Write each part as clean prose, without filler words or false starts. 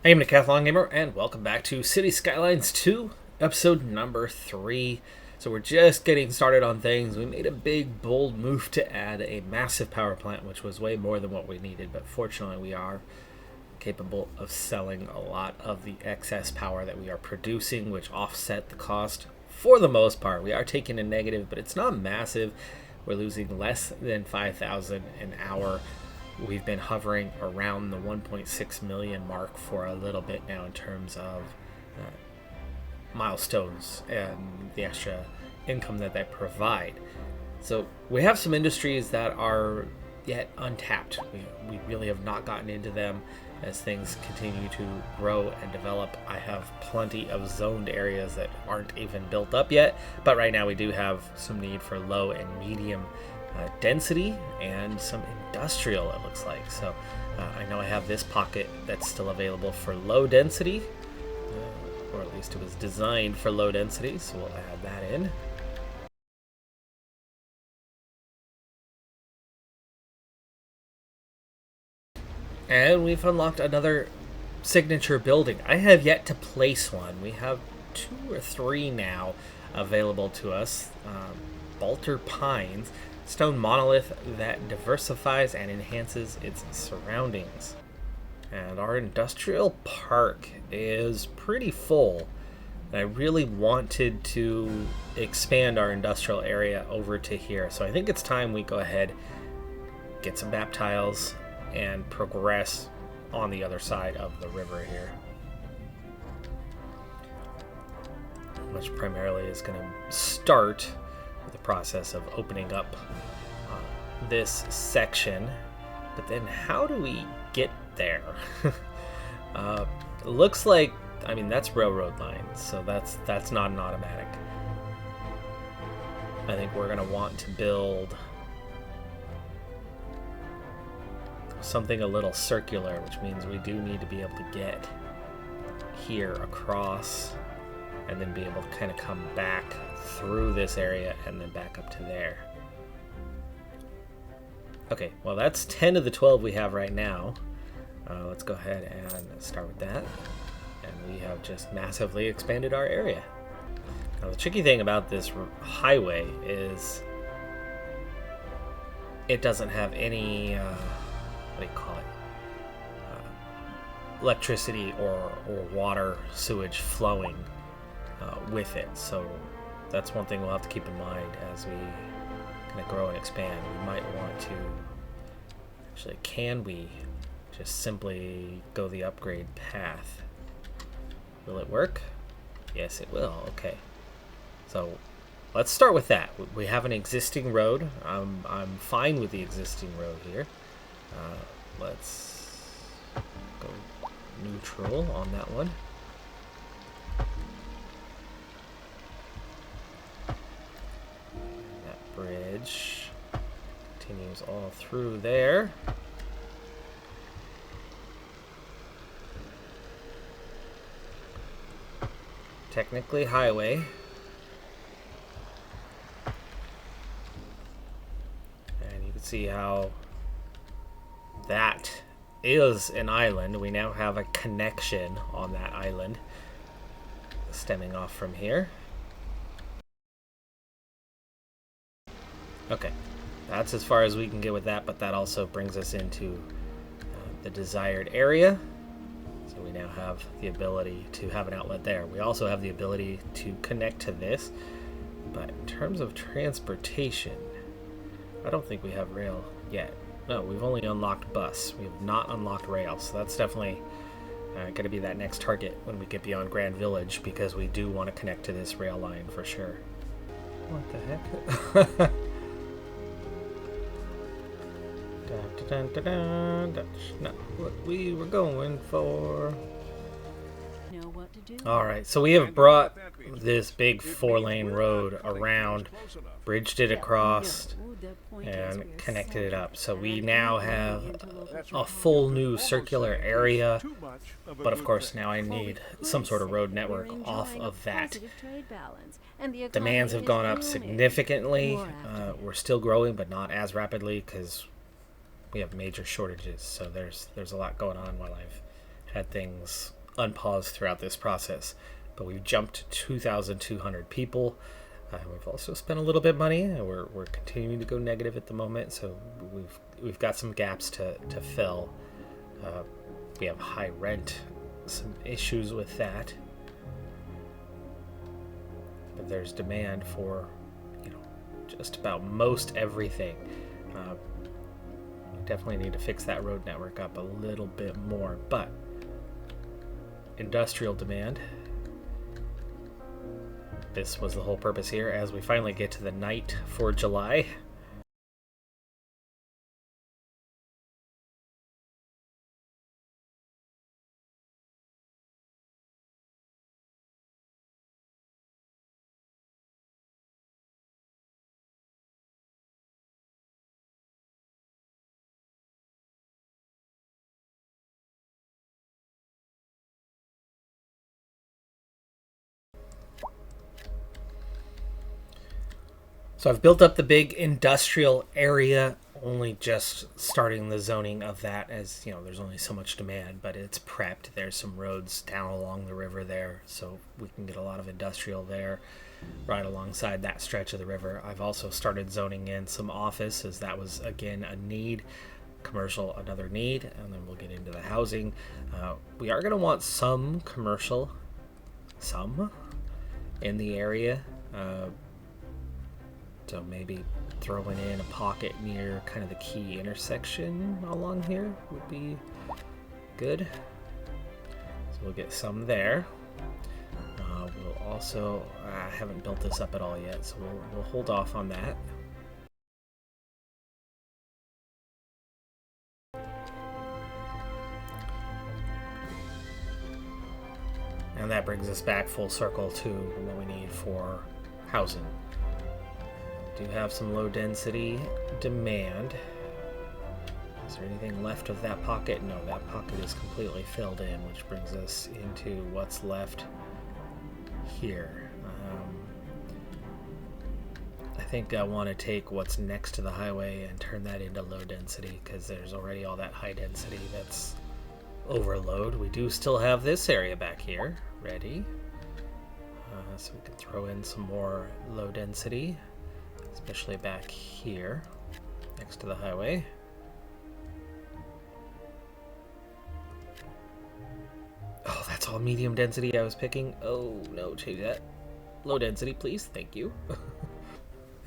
I am Decathlon Gamer, and welcome back to City Skylines 2, episode number 3. So we're just getting started on things. We made a big, bold move to add a massive power plant, which was way more than what we needed, but fortunately we are capable of selling a lot of the excess power that we are producing, which offset the cost for the most part. We are taking a negative, but it's not massive. We're losing less than 5,000 an hour. We've been hovering around the 1.6 million mark for a little bit now in terms of milestones and the extra income that they provide. So we have some industries that are yet untapped. We really have not gotten into them as things continue to grow and develop. I have plenty of zoned areas that aren't even built up yet, but right now we do have some need for low and medium density and some industrial, it looks like. So I know I have this pocket that's still available for low density, or at least it was designed for low density, so we'll add that in. And we've unlocked another signature building. I have yet to place one. We have 2 or 3 now available to us. Balter Pines, stone monolith that diversifies and enhances its surroundings. And our industrial park is pretty full. I really wanted to expand our industrial area over to here, so I think it's time we go ahead, get some map tiles, and progress on the other side of the river here, which primarily is going to start with the process of opening up this section. But then how do we get there? It looks like, I mean, that's railroad lines, so that's not an automatic. I think we're going to want to build something a little circular, which means we do need to be able to get here across and then be able to kind of come back through this area and then back up to there. Okay, well that's 10 of the 12 we have right now. Let's go ahead and start with that. And we have just massively expanded our area. Now the tricky thing about this highway is it doesn't have any what do you call it, electricity or water sewage flowing with it. So that's one thing we'll have to keep in mind as we kind of grow and expand. We might want to actually, can we just simply go the upgrade path? Will it work? Yes, it will. Okay, so let's start with that. We have an existing road. I'm fine with the existing road here. Let's go neutral on that one. And that bridge continues all through there. Technically highway. And you can see how that is an island. We now have a connection on that island stemming off from here. Okay, that's as far as we can get with that, but that also brings us into the desired area. So we now have the ability to have an outlet there. We also have the ability to connect to this, but in terms of transportation, I don't think we have rail yet. No, we've only unlocked bus. We have not unlocked rail, so that's definitely going to be that next target when we get beyond Grand Village, because we do want to connect to this rail line for sure. What the heck? Dun, dun, dun, dun, dun. That's not what we were going for. Alright, so we have brought this big 4-lane road around, bridged it across, and connected it up. So we now have a full new circular area, but of course now I need some sort of road network off of that. Demands have gone up significantly. We're still growing, but not as rapidly because we have major shortages. So there's a lot going on while I've had things unpaused throughout this process. But we've jumped to 2,200 people. We've also spent a little bit of money. We're continuing to go negative at the moment, so we've got some gaps to fill. We have high rent, some issues with that. But there's demand for, just about most everything. We definitely need to fix that road network up a little bit more. But industrial demand, this was the whole purpose here. As we finally get to the night for July, so I've built up the big industrial area, only just starting the zoning of that, as there's only so much demand, but it's prepped. There's some roads down along the river there, so we can get a lot of industrial there right alongside that stretch of the river. I've also started zoning in some office, as that was again a need. Commercial, another need, and then we'll get into the housing. We are going to want some commercial, some in the area. So maybe throwing in a pocket near kind of the key intersection along here would be good. So we'll get some there. We'll also, I haven't built this up at all yet, so we'll hold off on that. And that brings us back full circle to what we need for housing. We do have some low density demand. Is there anything left of that pocket? No, that pocket is completely filled in, which brings us into what's left here. I think I want to take what's next to the highway and turn that into low density, because there's already all that high density that's overload. We do still have this area back here ready, so we can throw in some more low density, especially back here next to the highway. Oh, that's all medium density I was picking. Oh no, change that. Low density, please. Thank you.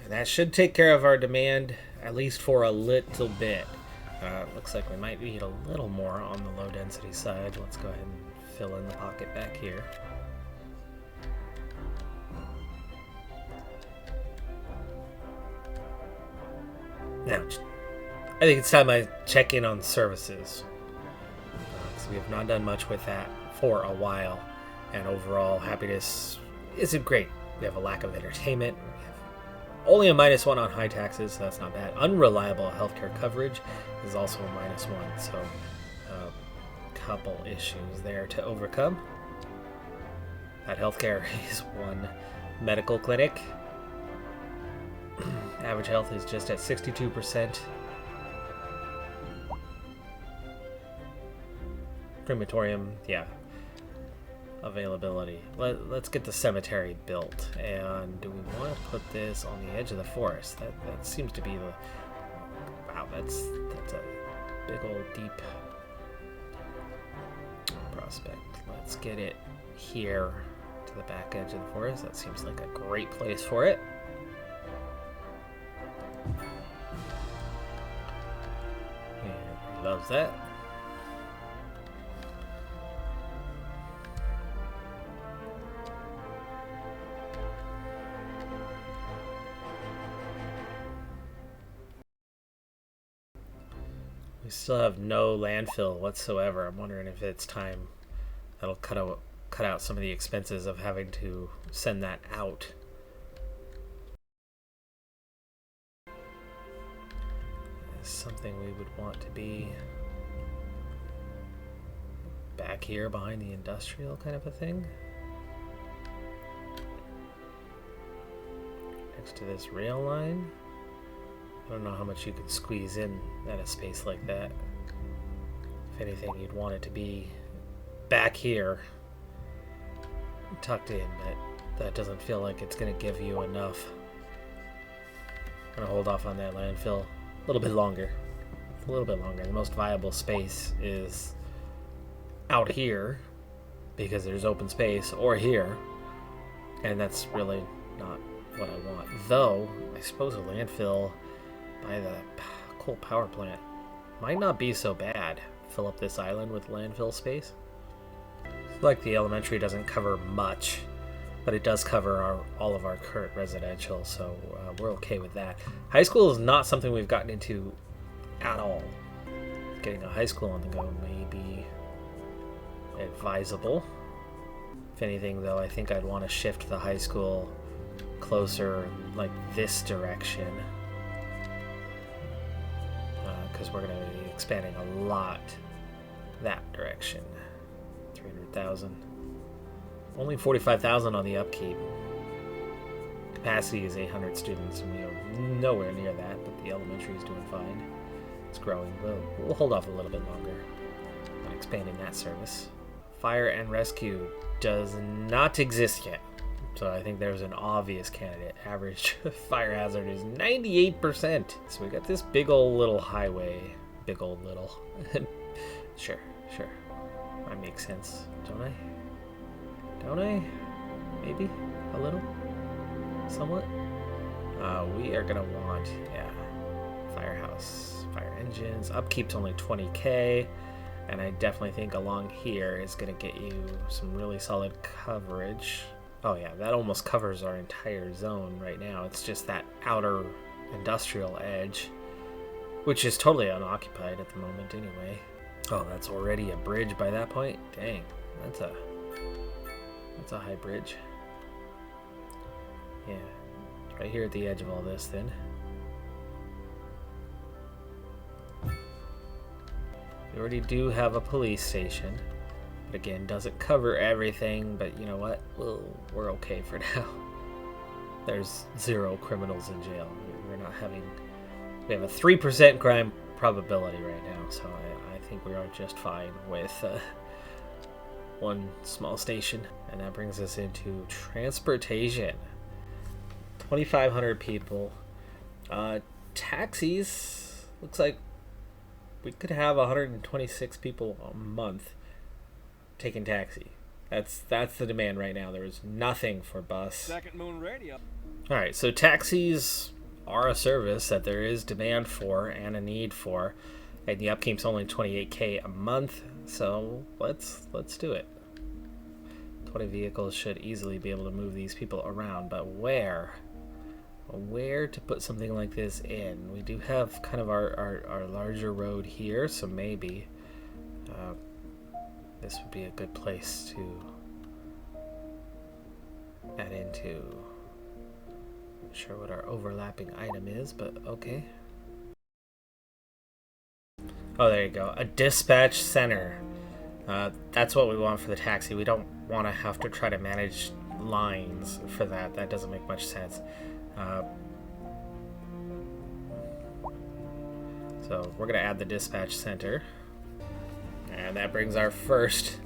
And that should take care of our demand, at least for a little bit. Looks like we might need a little more on the low density side. Let's go ahead and fill in the pocket back here. Now, I think it's time I check in on services. So we have not done much with that for a while, and overall happiness isn't great. We have a lack of entertainment. We have only a -1 on high taxes, so that's not bad. Unreliable healthcare coverage is also a -1, so a couple issues there to overcome. That healthcare is one medical clinic. Average health is just at 62%. Crematorium, yeah. Availability. Let's get the cemetery built. And do we want to put this on the edge of the forest? That seems to be the... Wow, that's a big old deep prospect. Let's get it here to the back edge of the forest. That seems like a great place for it. And he loves that. We still have no landfill whatsoever. I'm wondering if it's time that'll cut out some of the expenses of having to send that out. It's something we would want to be back here behind the industrial kind of a thing. Next to this rail line. I don't know how much you can squeeze in at a space like that. If anything, you'd want it to be back here, tucked in, but that doesn't feel like it's going to give you enough. I'm going to hold off on that landfill a little bit longer. A little bit longer. The most viable space is out here because there's open space, or here, and that's really not what I want. Though, I suppose a landfill by the coal power plant might not be so bad. Fill up this island with landfill space. Like the elementary doesn't cover much, but it does cover all of our current residential, so we're okay with that. High school is not something we've gotten into at all. Getting a high school on the go may be advisable. If anything, though, I think I'd want to shift the high school closer like this direction, because we're going to be expanding a lot that direction. 300,000. Only 45,000 on the upkeep. Capacity is 800 students, and we are nowhere near that, but the elementary is doing fine. It's growing. We'll hold off a little bit longer on expanding that service. Fire and rescue does not exist yet, so I think there's an obvious candidate. Average fire hazard is 98%. So we got this big old little highway. Big old little. Sure. That makes sense, don't I? Don't I? Maybe? A little? Somewhat? We are gonna want, firehouse, fire engines. Upkeep's only 20k, and I definitely think along here is gonna get you some really solid coverage. Oh yeah, that almost covers our entire zone right now. It's just that outer industrial edge, which is totally unoccupied at the moment anyway. Oh, that's already a bridge by that point? Dang, that's a high bridge. Yeah, right here at the edge of all this then. We already do have a police station. But again, doesn't cover everything, but you know what? We're okay for now. There's 0 criminals in jail. We have a 3% crime probability right now, so I think we are just fine with one small station. And that brings us into transportation. 2,500 people. Taxis, looks like we could have 126 people a month taking taxi. That's the demand right now. There is nothing for bus. Second Moon Radio. All right, so taxis are a service that there is demand for and a need for, and the upkeep's only 28k a month. So let's do it. 20 vehicles should easily be able to move these people around, but where to put something like this in? We do have kind of our larger road here, so maybe this would be a good place to add into. Not sure what our overlapping item is, but okay. Oh, there you go. A dispatch center. That's what we want for the taxi. We don't want to have to try to manage lines for that. That doesn't make much sense. So we're going to add the dispatch center. And that brings our first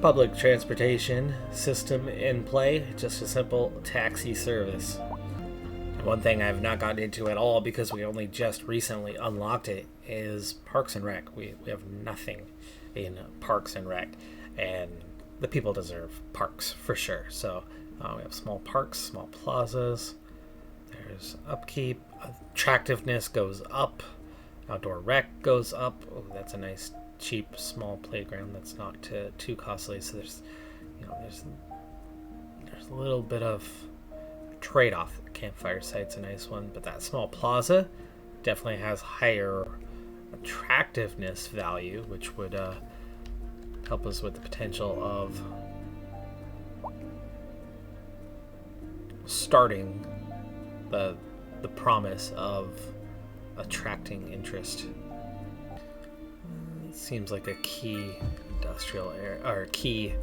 public transportation system in play. Just a simple taxi service. One thing I've not gotten into at all, because we only just recently unlocked it, is Parks and Rec. We have nothing in Parks and Rec, and the people deserve parks for sure. So we have small parks, small plazas. There's upkeep. Attractiveness goes up. Outdoor rec goes up. Oh, that's a nice cheap small playground that's not too costly. So there's a little bit of trade-off. Campfire site's a nice one, but that small plaza definitely has higher attractiveness value, which would help us with the potential of starting the promise of attracting interest. It seems like a key industrial area, or a key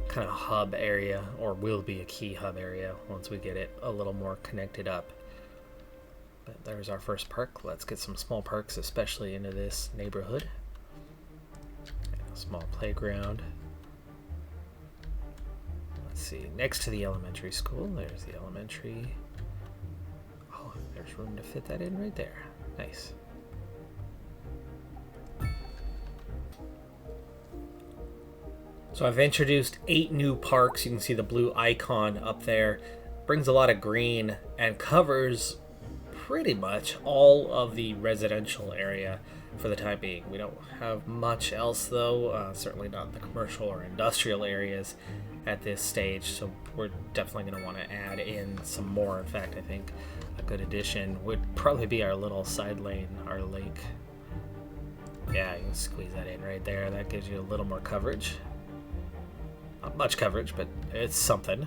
kind of hub area, or will be a key hub area once we get it a little more connected up. But there's our first park. Let's get some small parks, especially into this neighborhood. A small playground. Let's see. Next to the elementary school, there's the elementary. Oh, there's room to fit that in right there. Nice. So I've introduced 8 new parks. You can see the blue icon up there. Brings a lot of green and covers pretty much all of the residential area for the time being. We don't have much else though, certainly not the commercial or industrial areas at this stage, so we're definitely going to want to add in some more. In fact, I think a good addition would probably be our little side lane, our lake. Yeah, you can squeeze that in right there. That gives you a little more coverage. Not much coverage, but it's something.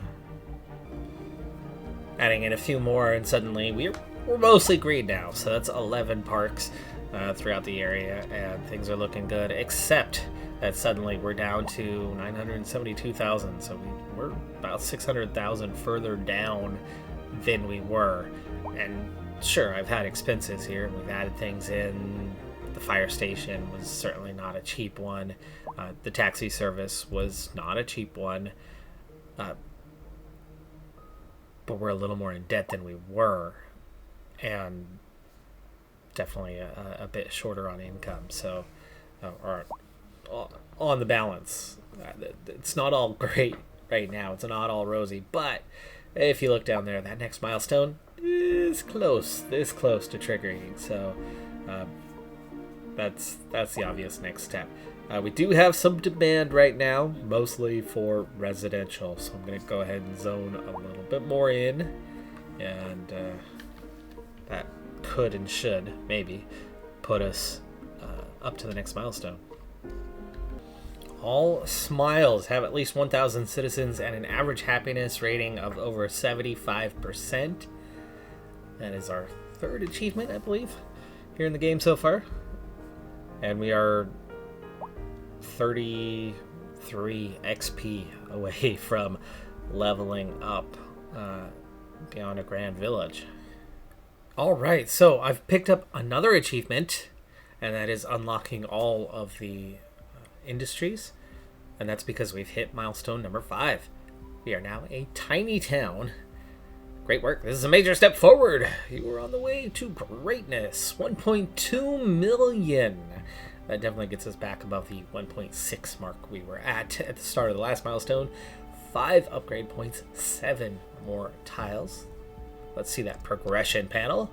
Adding in a few more, and suddenly we're mostly green now. So that's 11 parks throughout the area, and things are looking good, except that suddenly we're down to 972,000. So we're about 600,000 further down than we were. And sure, I've had expenses here. We've added things in. The fire station was certainly not a cheap one. The taxi service was not a cheap one. But we're a little more in debt than we were. And definitely a bit shorter on income. So, or on the balance, it's not all great right now. It's not all rosy. But if you look down there, that next milestone is this close to triggering. So, that's the obvious next step. We do have some demand right now, mostly for residential, so I'm going to go ahead and zone a little bit more in, and that could and should maybe put us up to the next milestone. All smiles have at least 1,000 citizens and an average happiness rating of over 75%. That is our 3rd achievement, I believe, here in the game so far. And we are 33 XP away from leveling up beyond a grand village. Alright, so I've picked up another achievement, and that is unlocking all of the industries. And that's because we've hit milestone number 5. We are now a tiny town. Great work. This is a major step forward. You are on the way to greatness. 1.2 million. That definitely gets us back above the 1.6 mark we were at the start of the last milestone. 5 upgrade points, 7 more tiles. Let's see that progression panel,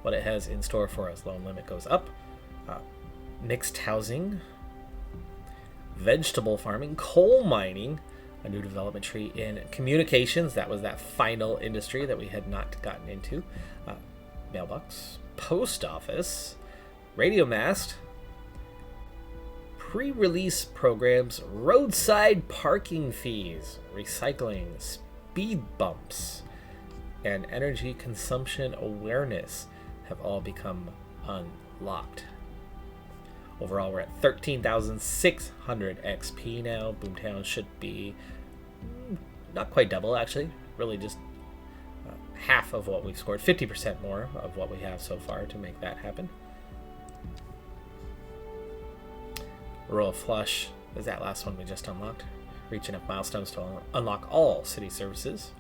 what it has in store for us. Loan limit goes up. Mixed housing, vegetable farming, coal mining, a new development tree in communications. That was that final industry that we had not gotten into. Mailbox, post office, radio mast, pre-release programs, roadside parking fees, recycling, speed bumps, and energy consumption awareness have all become unlocked. Overall, we're at 13,600 XP now. Boomtown should be not quite double, actually. Really just half of what we've scored. 50% more of what we have so far to make that happen. Royal Flush is that last one we just unlocked. Reach enough milestones to unlock all city services.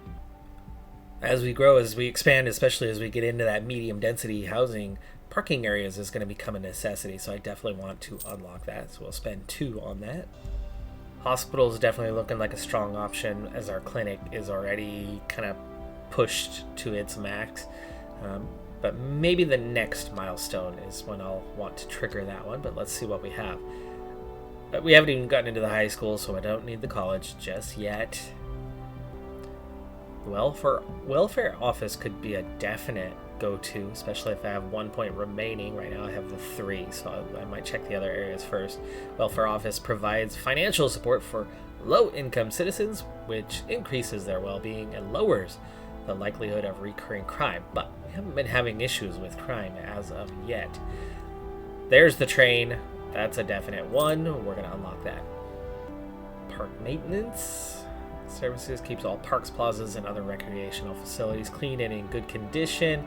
As we grow, as we expand, especially as we get into that medium density housing, parking areas is going to become a necessity, so I definitely want to unlock that, so we'll spend 2 on that. Hospital is definitely looking like a strong option, as our clinic is already kind of pushed to its max. But maybe the next milestone is when I'll want to trigger that one, but let's see what we have. We haven't even gotten into the high school, so I don't need the college just yet. Welfare office could be a definite go-to, especially if I have 1 point remaining. Right now I have the 3, so I might check the other areas first. Welfare office provides financial support for low-income citizens, which increases their well-being and lowers the likelihood of recurring crime. But we haven't been having issues with crime as of yet. There's the train. That's a definite one. We're going to unlock that. Park maintenance services keeps all parks, plazas, and other recreational facilities clean and in good condition.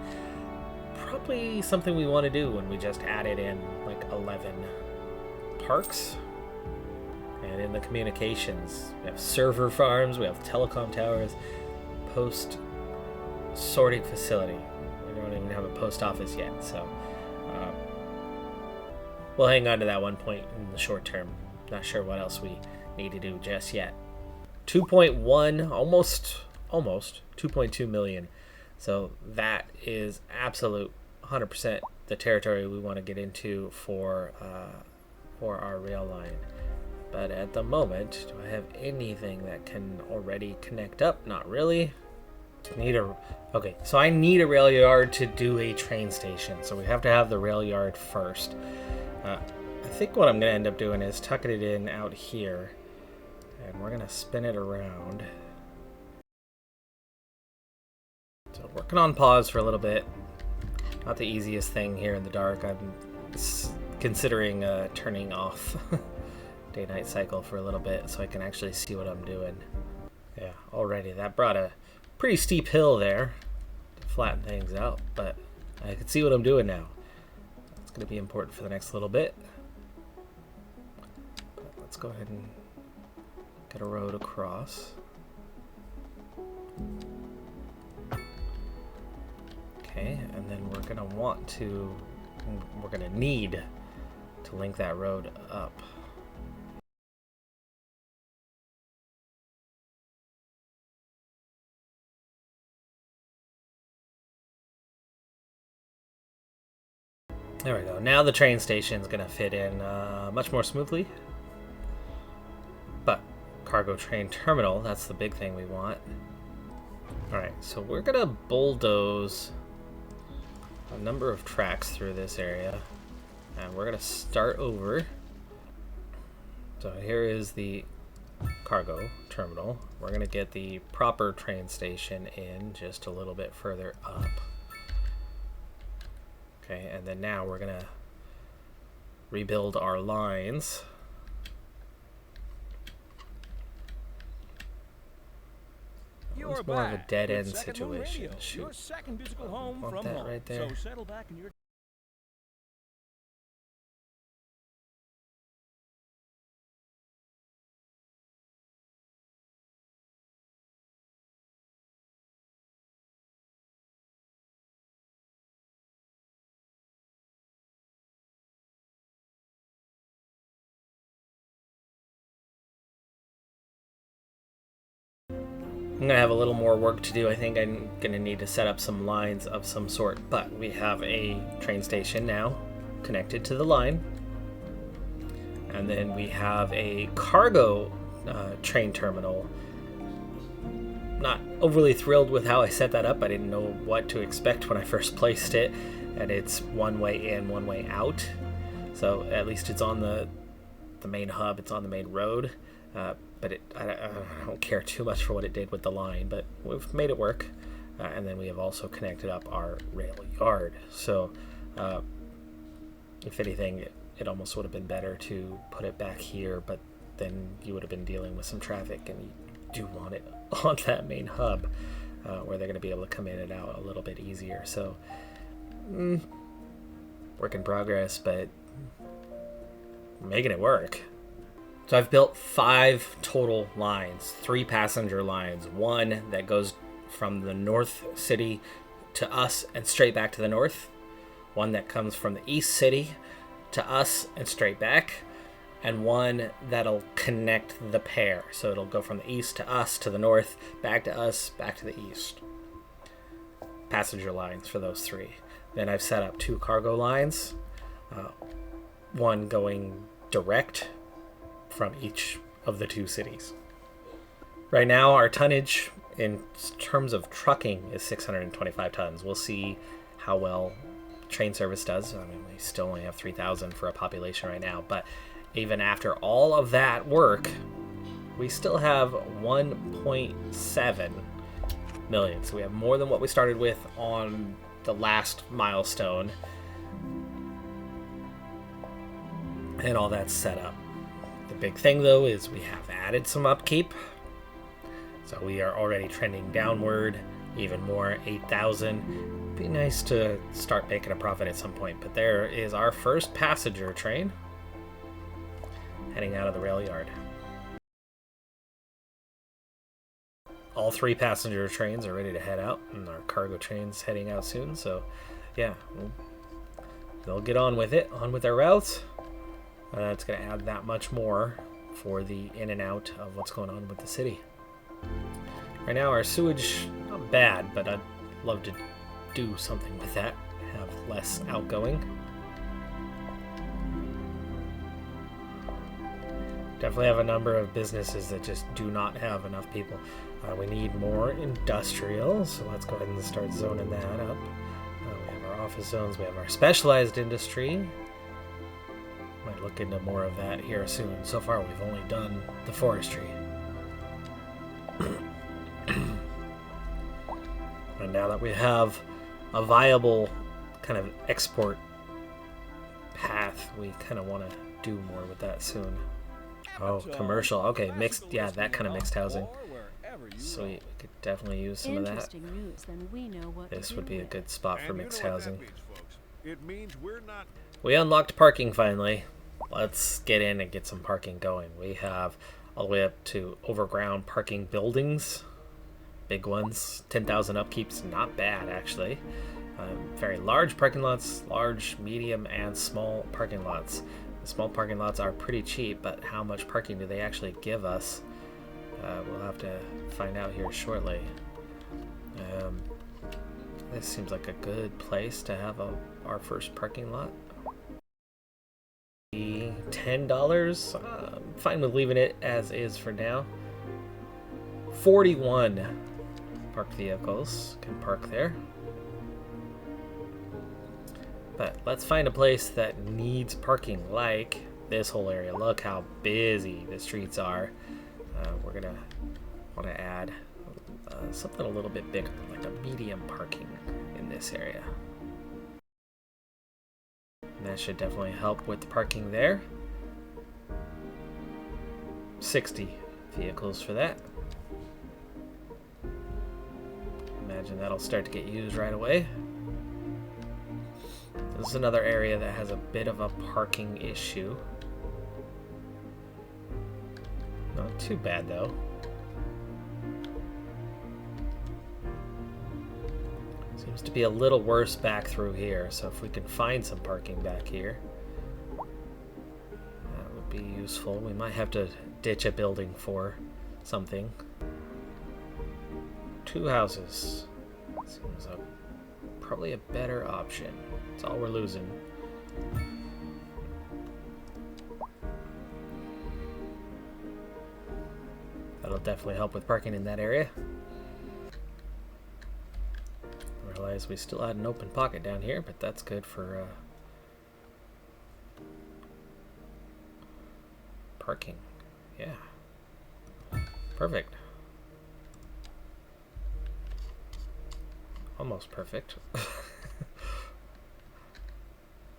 Probably something we want to do when we just added in like 11 parks. And in the communications, we have server farms, we have telecom towers, post sorting facility. We don't even have a post office yet, so we'll hang on to that one point in the short term. Not sure what else we need to do just yet. 2.1, almost 2.2 million. So that is absolute 100% the territory we want to get into for our rail line. But at the moment, do I have anything that can already connect up? Not really. Okay, so I need a rail yard to do a train station. So we have to have the rail yard first. I think what I'm going to end up doing is tucking it in out here. And we're going to spin it around. So working on pause for a little bit. Not the easiest thing here in the dark. I'm considering turning off day-night cycle for a little bit so I can actually see what I'm doing. Yeah, already that brought a pretty steep hill there to flatten things out, but I can see what I'm doing now. It's going to be important for the next little bit. But let's go ahead and get a road across. Okay, and then we're going to need to link that road up. There we go. Now the train station is going to fit in much more smoothly. But cargo train terminal, that's the big thing we want. Alright, so we're going to bulldoze a number of tracks through this area. And we're going to start over. So here is the cargo terminal. We're going to get the proper train station in just a little bit further up. Okay, and then now we're going to rebuild our lines. It's more of a dead-end situation. Shoot. Your second musical home from that home. Right there. So settle back in your... I'm going to have a little more work to do. I think I'm going to need to set up some lines of some sort, but we have a train station now connected to the line. And then we have a cargo train terminal. Not overly thrilled with how I set that up. I didn't know what to expect when I first placed it. And it's one way in, one way out. So at least it's on the main hub, it's on the main road. But I don't care too much for what it did with the line, but we've made it work. And then we have also connected up our rail yard. So if anything, it almost would have been better to put it back here, but then you would have been dealing with some traffic, and you do want it on that main hub where they're going to be able to come in and out a little bit easier. So work in progress, but making it work. So I've built 5 total lines, 3 passenger lines, one that goes from the north city to us and straight back to the north, one that comes from the east city to us and straight back, and one that'll connect the pair. So it'll go from the east to us, to the north, back to us, back to the east. Passenger lines for those 3. Then I've set up 2 cargo lines, one going direct from each of the 2 cities. Right now, our tonnage in terms of trucking is 625 tons. We'll see how well train service does. I mean, we still only have 3,000 for a population right now, but even after all of that work, we still have 1.7 million. So we have more than what we started with on the last milestone. And all that's set up. The big thing, though, is we have added some upkeep. So we are already trending downward, even more, 8,000. Be nice to start making a profit at some point. But there is our first passenger train heading out of the rail yard. all 3 passenger trains are ready to head out, and our cargo train's heading out soon. So, yeah, they'll get on with it, on with their routes. It's going to add that much more for the in and out of what's going on with the city. Right now, our sewage, not bad, but I'd love to do something with that, have less outgoing. Definitely have a number of businesses that just do not have enough people. We need more industrial, so let's go ahead and start zoning that up. We have our office zones, we have our specialized industry. Might look into more of that here soon. So far, we've only done the forestry. And now that we have a viable kind of export path, we kind of want to do more with that soon. Oh, commercial. Okay, mixed. Yeah, that kind of mixed housing. Sweet. We could definitely use some of that. This would be a good spot for mixed housing. We unlocked parking finally. Let's get in and get some parking going. We have all the way up to overground parking buildings. Big ones. 10,000 upkeeps. Not bad, actually. Very large parking lots. Large, medium, and small parking lots. The small parking lots are pretty cheap, but how much parking do they actually give us? We'll have to find out here shortly. This seems like a good place to have our first parking lot. $10. I'm fine with leaving it as is for now. 41 parked vehicles can park there. But let's find a place that needs parking, like this whole area. Look how busy the streets are. We're gonna want to add something a little bit bigger, like a medium parking in this area. And that should definitely help with the parking there. 60 vehicles for that. Imagine that'll start to get used right away. This is another area that has a bit of a parking issue. Not too bad though. Seems to be a little worse back through here, so if we can find some parking back here, that would be useful. We might have to ditch a building for something. 2 houses. Seems probably a better option. That's all we're losing. That'll definitely help with parking in that area. I realize we still had an open pocket down here, but that's good for parking. Yeah. Perfect. Almost perfect.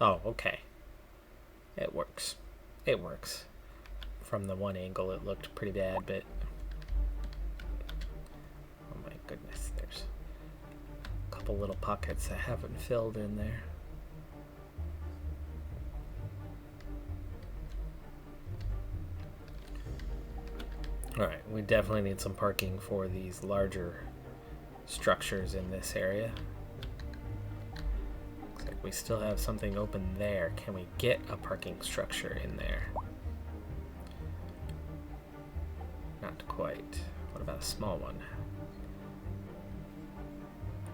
Oh, okay. It works. It works. From the one angle it looked pretty bad, but oh my goodness, there's a couple little pockets that haven't filled in there. Alright, we definitely need some parking for these larger structures in this area. Looks like we still have something open there. Can we get a parking structure in there? Not quite. What about a small one?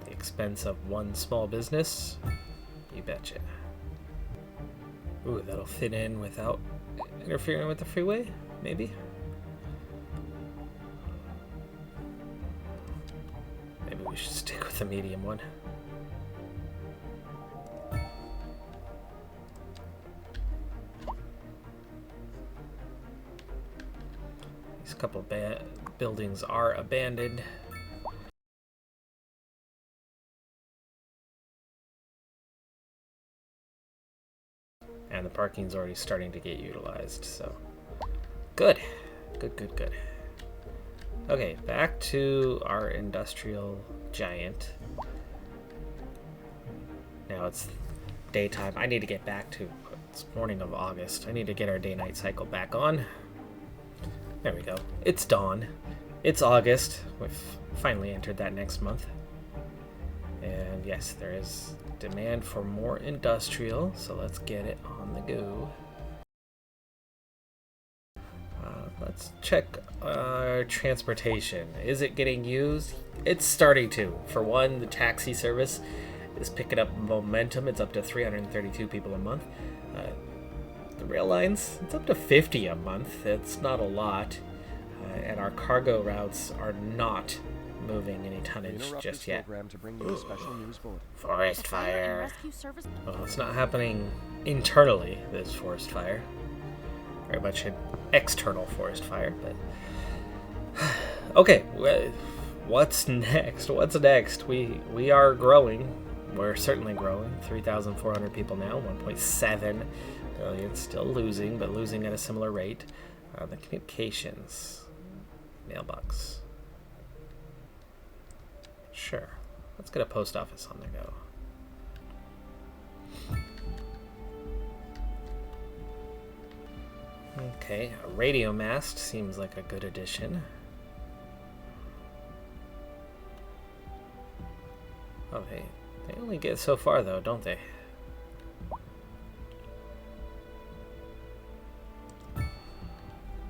The expense of one small business? You betcha. Ooh, that'll fit in without interfering with the freeway? Maybe? Maybe we should stick with the medium one. These couple buildings are abandoned. And the parking's already starting to get utilized, so good. Good. Okay, back to our industrial giant. Now it's daytime. I need to get back to it's morning of August. I need to get our day-night cycle back on. There we go. It's dawn. It's August. We've finally entered that next month. And yes, there is demand for more industrial, so let's get it on the go. Let's check transportation. Is it getting used? It's starting to. For one, the taxi service is picking up momentum. It's up to 332 people a month. The rail lines, it's up to 50 a month. It's not a lot. And our cargo routes are not moving any tonnage just yet. Forest fire. Well, it's not happening internally, this forest fire. Very much an external forest fire, but okay, what's next? What's next? We are growing. We're certainly growing. 3,400 people now. 1.7 billion. Still losing, but losing at a similar rate. The communications mailbox. Sure. Let's get a post office on the go. Okay, a radio mast seems like a good addition. Oh, they only get so far though, don't they?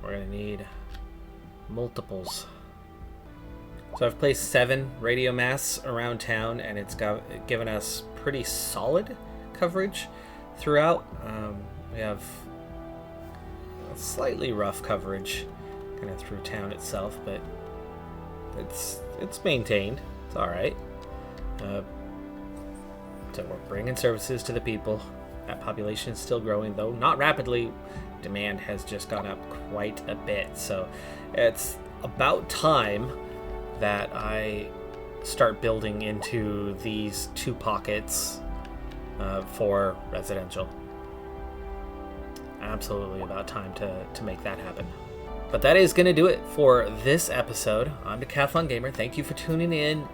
We're gonna need multiples. So I've placed 7 radio masts around town, and it's given us pretty solid coverage throughout. We have slightly rough coverage kind of through town itself, but it's maintained. It's all right. So we're bringing services to the people. That population is still growing, though not rapidly. Demand has just gone up quite a bit, so it's about time that I start building into these 2 pockets for residential. Absolutely about time to make that happen. But that is going to do it for this episode. I'm Decathlon Gamer. Thank you for tuning in.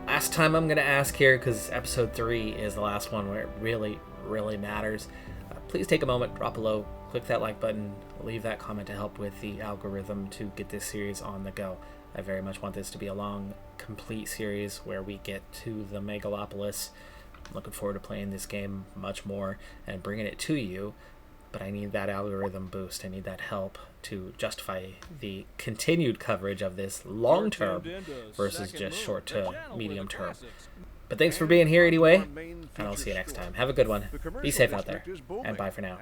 Last time I'm going to ask here, because episode 3 is the last one where it really matters. Please take a moment, drop a low, click that like button, leave that comment to help with the algorithm to get this series on the go. I very much want this to be a long, complete series where we get to the megalopolis. I'm looking forward to playing this game much more and bringing it to you. But I need that algorithm boost. I need that help to justify the continued coverage of this long term versus just short to medium term. But thanks for being here anyway, and I'll see you next time. Have a good one. Be safe out there, and bye for now.